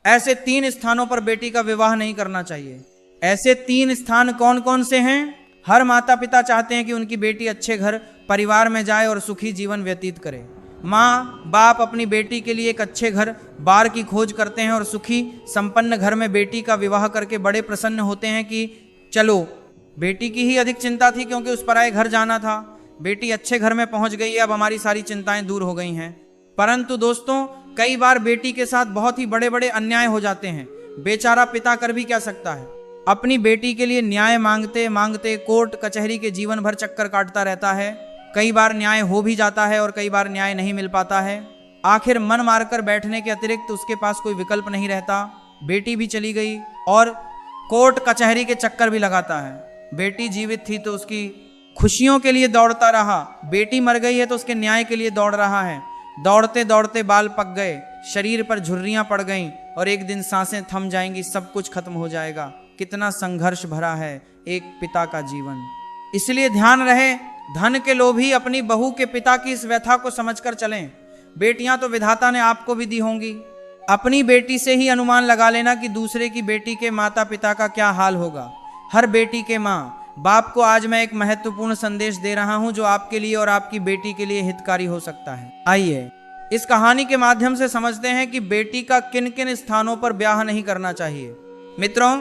ऐसे 3 स्थानों पर बेटी का विवाह नहीं करना चाहिए। ऐसे 3 स्थान कौन कौन से हैं? हर माता पिता चाहते हैं कि उनकी बेटी अच्छे घर परिवार में जाए और सुखी जीवन व्यतीत करे। माँ बाप अपनी बेटी के लिए एक अच्छे घर बार की खोज करते हैं और सुखी संपन्न घर में बेटी का विवाह करके बड़े प्रसन्न होते हैं कि चलो, बेटी की ही अधिक चिंता थी क्योंकि उस पराए घर जाना था। बेटी अच्छे घर में पहुंच गई है, अब हमारी सारी चिंताएं दूर हो गई हैं। परंतु दोस्तों, कई बार बेटी के साथ बहुत ही बड़े बड़े अन्याय हो जाते हैं। बेचारा पिता कर भी क्या सकता है? अपनी बेटी के लिए न्याय मांगते मांगते कोर्ट कचहरी के जीवन भर चक्कर काटता रहता है। कई बार न्याय हो भी जाता है और कई बार न्याय नहीं मिल पाता है। आखिर मन मारकर बैठने के अतिरिक्त उसके पास कोई विकल्प नहीं रहता। बेटी भी चली गई और कोर्ट कचहरी के चक्कर भी लगाता है। बेटी जीवित थी तो उसकी खुशियों के लिए दौड़ता रहा, बेटी मर गई है तो उसके न्याय के लिए दौड़ रहा है। दौड़ते दौड़ते बाल पक गए, शरीर पर झुर्रियां पड़ गईं और एक दिन सांसें थम जाएंगी, सब कुछ खत्म हो जाएगा। कितना संघर्ष भरा है एक पिता का जीवन। इसलिए ध्यान रहे, धन के लोभी अपनी बहू के पिता की इस व्यथा को समझकर चलें। बेटियां तो विधाता ने आपको भी दी होंगी। अपनी बेटी से ही अनुमान लगा लेना कि दूसरे की बेटी के माता पिता का क्या हाल होगा। हर बेटी के माँ बाप को आज मैं एक महत्वपूर्ण संदेश दे रहा हूं जो आपके लिए और आपकी बेटी के लिए हितकारी हो सकता है। आइए इस कहानी के माध्यम से समझते हैं कि बेटी का किन किन स्थानों पर ब्याह नहीं करना चाहिए। मित्रों,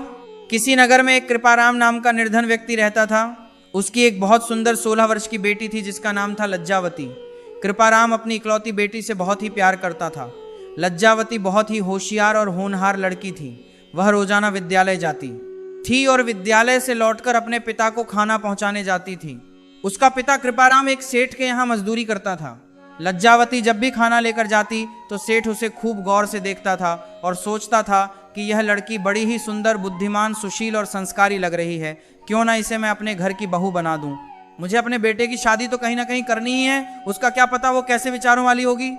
किसी नगर में एक कृपाराम नाम का निर्धन व्यक्ति रहता था। उसकी एक बहुत सुंदर 16 वर्ष की बेटी थी जिसका नाम था लज्जावती। कृपाराम अपनी इकलौती बेटी से बहुत ही प्यार करता था। लज्जावती बहुत ही होशियार और होनहार लड़की थी। वह रोजाना विद्यालय जाती थी और विद्यालय से लौटकर अपने पिता को खाना पहुंचाने जाती थी। उसका पिता कृपाराम एक सेठ के यहाँ मजदूरी करता था। लज्जावती जब भी खाना लेकर जाती तो सेठ उसे खूब गौर से देखता था और सोचता था कि यह लड़की बड़ी ही सुंदर, बुद्धिमान, सुशील और संस्कारी लग रही है। क्यों ना इसे मैं अपने घर की बहू बना दूं। मुझे अपने बेटे की शादी तो कहीं ना कहीं करनी ही है, उसका क्या पता वो कैसे विचारों वाली होगी।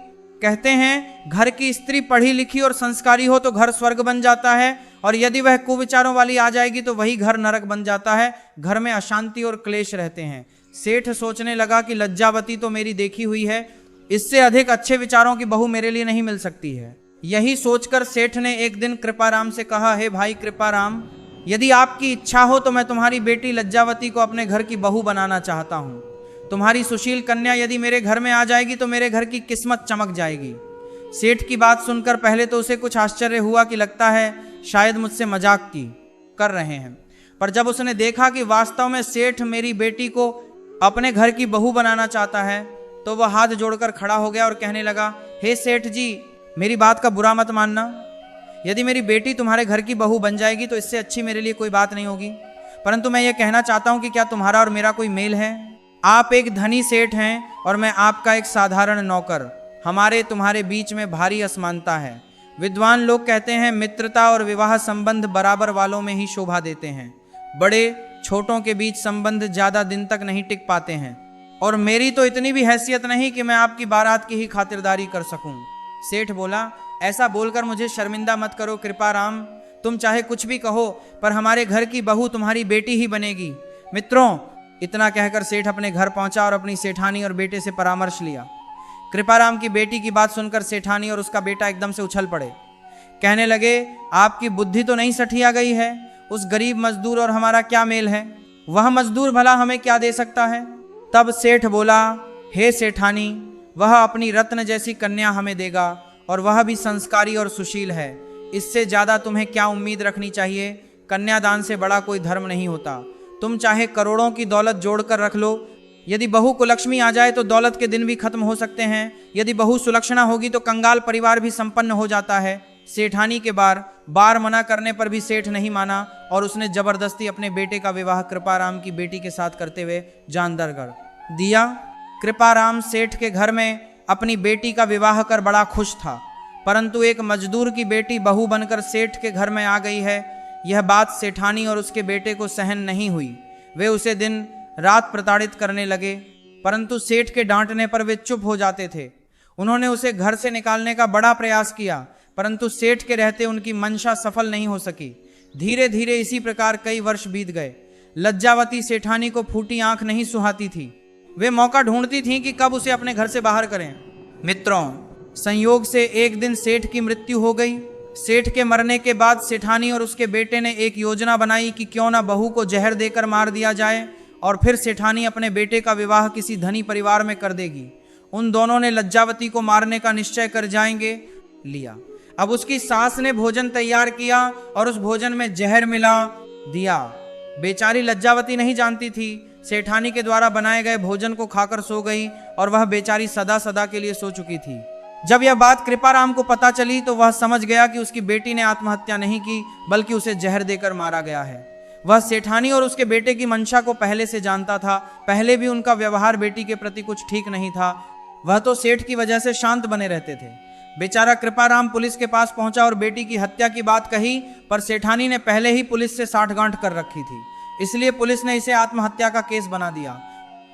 कहते हैं घर की स्त्री पढ़ी लिखी और संस्कारी हो तो घर स्वर्ग बन जाता है, और यदि वह कुविचारों वाली आ जाएगी तो वही घर नरक बन जाता है। घर में अशांति और क्लेश रहते हैं। सेठ सोचने लगा कि लज्जावती तो मेरी देखी हुई है, इससे अधिक अच्छे विचारों की बहू मेरे लिए नहीं मिल सकती है। यही सोचकर सेठ ने एक दिन कृपाराम से कहा, हे भाई कृपाराम, यदि आपकी इच्छा हो तो मैं तुम्हारी बेटी लज्जावती को अपने घर की बहू बनाना चाहता हूँ। तुम्हारी सुशील कन्या यदि मेरे घर में आ जाएगी तो मेरे घर की किस्मत चमक जाएगी। सेठ की बात सुनकर पहले तो उसे कुछ आश्चर्य हुआ कि लगता है शायद मुझसे मजाक की कर रहे हैं, पर जब उसने देखा कि वास्तव में सेठ मेरी बेटी को अपने घर की बहू बनाना चाहता है तो वह हाथ जोड़कर खड़ा हो गया और कहने लगा, हे सेठ जी, मेरी बात का बुरा मत मानना। यदि मेरी बेटी तुम्हारे घर की बहू बन जाएगी तो इससे अच्छी मेरे लिए कोई बात नहीं होगी, परंतु मैं ये कहना चाहता हूँ कि क्या तुम्हारा और मेरा कोई मेल है? आप एक धनी सेठ हैं और मैं आपका एक साधारण नौकर। हमारे तुम्हारे बीच में भारी असमानता है। विद्वान लोग कहते हैं मित्रता और विवाह संबंध बराबर वालों में ही शोभा देते हैं। बड़े छोटों के बीच संबंध ज्यादा दिन तक नहीं टिक पाते हैं, और मेरी तो इतनी भी हैसियत नहीं कि मैं आपकी बारात की ही खातिरदारी कर सकूं। सेठ बोला, ऐसा बोलकर मुझे शर्मिंदा मत करो कृपाराम, तुम चाहे कुछ भी कहो पर हमारे घर की बहू तुम्हारी बेटी ही बनेगी। मित्रों, इतना कहकर सेठ अपने घर पहुंचा और अपनी सेठानी और बेटे से परामर्श लिया। कृपाराम की बेटी की बात सुनकर सेठानी और उसका बेटा एकदम से उछल पड़े। कहने लगे, आपकी बुद्धि तो नहीं सठिया गई है? उस गरीब मजदूर और हमारा क्या मेल है? वह मजदूर भला हमें क्या दे सकता है? तब सेठ बोला, हे सेठानी, वह अपनी रत्न जैसी कन्या हमें देगा और वह भी संस्कारी और सुशील है। इससे ज्यादा तुम्हें क्या उम्मीद रखनी चाहिए? कन्यादान से बड़ा कोई धर्म नहीं होता। तुम चाहे करोड़ों की दौलत जोड़कर रख लो, यदि बहू कुलक्ष्मी आ जाए तो दौलत के दिन भी खत्म हो सकते हैं। यदि बहू सुलक्षणा होगी तो कंगाल परिवार भी संपन्न हो जाता है। सेठानी के बार मना करने पर भी सेठ नहीं माना और उसने जबरदस्ती अपने बेटे का विवाह कृपाराम की बेटी के साथ करते हुए जानदर कर दिया। कृपाराम सेठ के घर में अपनी बेटी का विवाह कर बड़ा खुश था, परंतु एक मजदूर की बेटी बहू बनकर सेठ के घर में आ गई है, यह बात सेठानी और उसके बेटे को सहन नहीं हुई। वे उसे दिन रात प्रताड़ित करने लगे, परंतु सेठ के डांटने पर वे चुप हो जाते थे। उन्होंने उसे घर से निकालने का बड़ा प्रयास किया, परंतु सेठ के रहते उनकी मंशा सफल नहीं हो सकी। धीरे धीरे इसी प्रकार कई वर्ष बीत गए। लज्जावती सेठानी को फूटी आंख नहीं सुहाती थी। वे मौका ढूंढती थीं कि कब उसे अपने घर से बाहर करें। मित्रों, संयोग से एक दिन सेठ की मृत्यु हो गई सेठ के मरने के बाद सेठानी और उसके बेटे ने एक योजना बनाई कि क्यों ना बहू को जहर देकर मार दिया जाए और फिर सेठानी अपने बेटे का विवाह किसी धनी परिवार में कर देगी। उन दोनों ने लज्जावती को मारने का निश्चय कर जाएंगे लिया। अब उसकी सास ने भोजन तैयार किया और उस भोजन में जहर मिला दिया। बेचारी लज्जावती नहीं जानती थी। सेठानी के द्वारा बनाए गए भोजन को खाकर सो गई और वह बेचारी सदा सदा के लिए सो चुकी थी। जब यह बात कृपाराम को पता चली तो वह समझ गया कि उसकी बेटी ने आत्महत्या नहीं की बल्कि उसे जहर देकर मारा गया है। वह सेठानी और उसके बेटे की मंशा को पहले से जानता था। पहले भी उनका व्यवहार बेटी के प्रति कुछ ठीक नहीं था। वह तो सेठ की वजह से शांत बने रहते थे। बेचारा कृपाराम पुलिस के पास पहुंचा और बेटी की हत्या की बात कही, पर सेठानी ने पहले ही पुलिस से साठगांठ कर रखी थी, इसलिए पुलिस ने इसे आत्महत्या का केस बना दिया।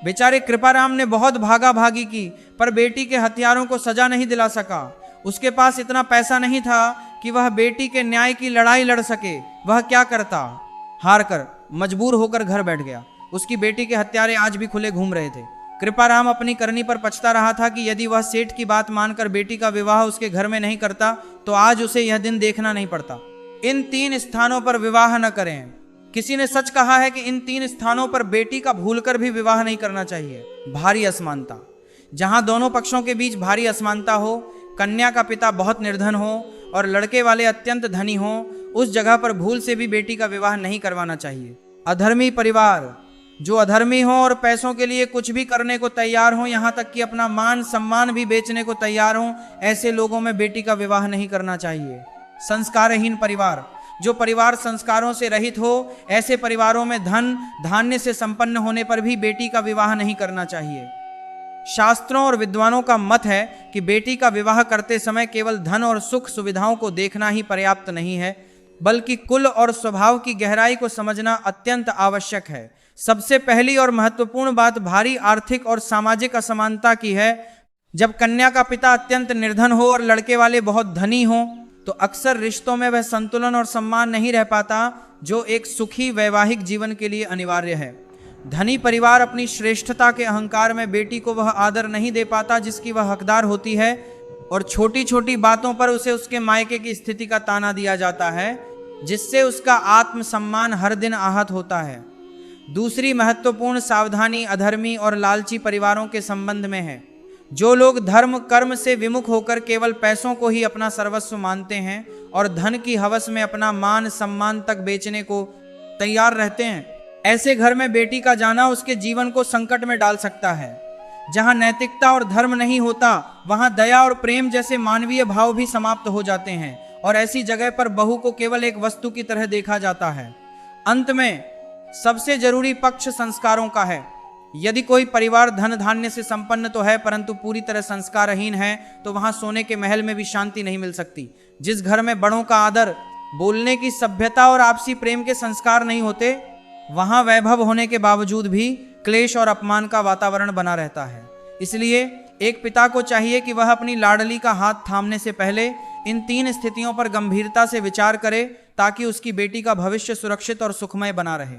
बेचारे कृपाराम ने बहुत भागा भागी की, पर बेटी के हत्यारों को सजा नहीं दिला सका। उसके पास इतना पैसा नहीं था कि वह बेटी के न्याय की लड़ाई लड़ सके। वह क्या करता? हार कर मजबूर होकर घर बैठ गया। उसकी बेटी के हत्यारे आज भी खुले घूम रहे थे। कृपाराम अपनी करनी पर पछता रहा था कि यदि वह सेठ की बात मानकर बेटी का विवाह उसके घर में नहीं करता तो आज उसे यह दिन देखना नहीं पड़ता। इन 3 स्थानों पर विवाह न करें। किसी ने सच कहा है कि इन 3 स्थानों पर बेटी का भूलकर भी विवाह नहीं करना चाहिए। भारी असमानता, जहां दोनों पक्षों के बीच भारी असमानता हो, कन्या का पिता बहुत निर्धन हो और लड़के वाले अत्यंत धनी हो, उस जगह पर भूल से भी बेटी का विवाह नहीं करवाना चाहिए। अधर्मी परिवार, जो अधर्मी हो और पैसों के लिए कुछ भी करने को तैयार हो, यहाँ तक कि अपना मान सम्मान भी बेचने को तैयार हो, ऐसे लोगों में बेटी का विवाह नहीं करना चाहिए। संस्कारहीन परिवार, जो परिवार संस्कारों से रहित हो, ऐसे परिवारों में धन धान्य से संपन्न होने पर भी बेटी का विवाह नहीं करना चाहिए। शास्त्रों और विद्वानों का मत है कि बेटी का विवाह करते समय केवल धन और सुख सुविधाओं को देखना ही पर्याप्त नहीं है, बल्कि कुल और स्वभाव की गहराई को समझना अत्यंत आवश्यक है। सबसे पहली और महत्वपूर्ण बात भारी आर्थिक और सामाजिक असमानता की है। जब कन्या का पिता अत्यंत निर्धन हो और लड़के वाले बहुत धनी हो तो अक्सर रिश्तों में वह संतुलन और सम्मान नहीं रह पाता जो एक सुखी वैवाहिक जीवन के लिए अनिवार्य है। धनी परिवार अपनी श्रेष्ठता के अहंकार में बेटी को वह आदर नहीं दे पाता जिसकी वह हकदार होती है और छोटी छोटी बातों पर उसे उसके मायके की स्थिति का ताना दिया जाता है, जिससे उसका आत्मसम्मान हर दिन आहत होता है। दूसरी महत्वपूर्ण सावधानी अधर्मी और लालची परिवारों के संबंध में है। जो लोग धर्म कर्म से विमुख होकर केवल पैसों को ही अपना सर्वस्व मानते हैं और धन की हवस में अपना मान सम्मान तक बेचने को तैयार रहते हैं, ऐसे घर में बेटी का जाना उसके जीवन को संकट में डाल सकता है। जहां नैतिकता और धर्म नहीं होता वहां दया और प्रेम जैसे मानवीय भाव भी समाप्त हो जाते हैं और ऐसी जगह पर बहू को केवल एक वस्तु की तरह देखा जाता है। अंत में सबसे जरूरी पक्ष संस्कारों का है। यदि कोई परिवार धन धान्य से संपन्न तो है परंतु पूरी तरह संस्कारहीन है तो वहां सोने के महल में भी शांति नहीं मिल सकती। जिस घर में बड़ों का आदर, बोलने की सभ्यता और आपसी प्रेम के संस्कार नहीं होते, वहां वैभव होने के बावजूद भी क्लेश और अपमान का वातावरण बना रहता है। इसलिए एक पिता को चाहिए कि वह अपनी लाडली का हाथ थामने से पहले इन 3 स्थितियों पर गंभीरता से विचार करे ताकि उसकी बेटी का भविष्य सुरक्षित और सुखमय बना रहे।